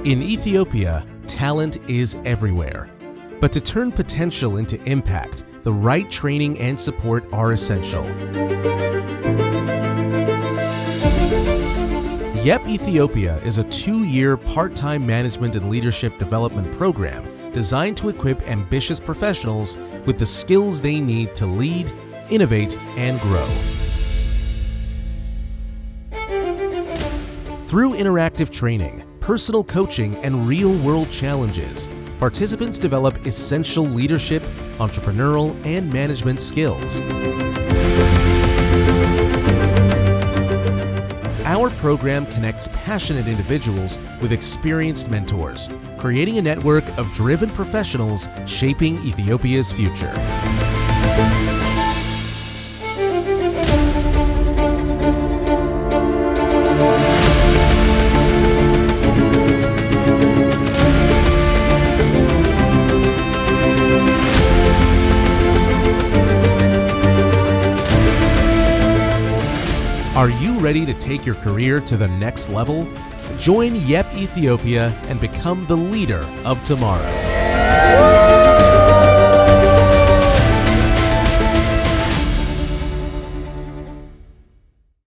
In Ethiopia, talent is everywhere. But to turn potential into impact, the right training and support are essential. YEP Ethiopia is a 2-year part-time management and leadership development program designed to equip ambitious professionals with the skills they need to lead, innovate, and grow. Through interactive training, personal coaching, and real-world challenges, participants develop essential leadership, entrepreneurial, and management skills. Our program connects passionate individuals with experienced mentors, creating a network of driven professionals shaping Ethiopia's future. Are you ready to take your career to the next level? Join YEP Ethiopia and become the leader of tomorrow.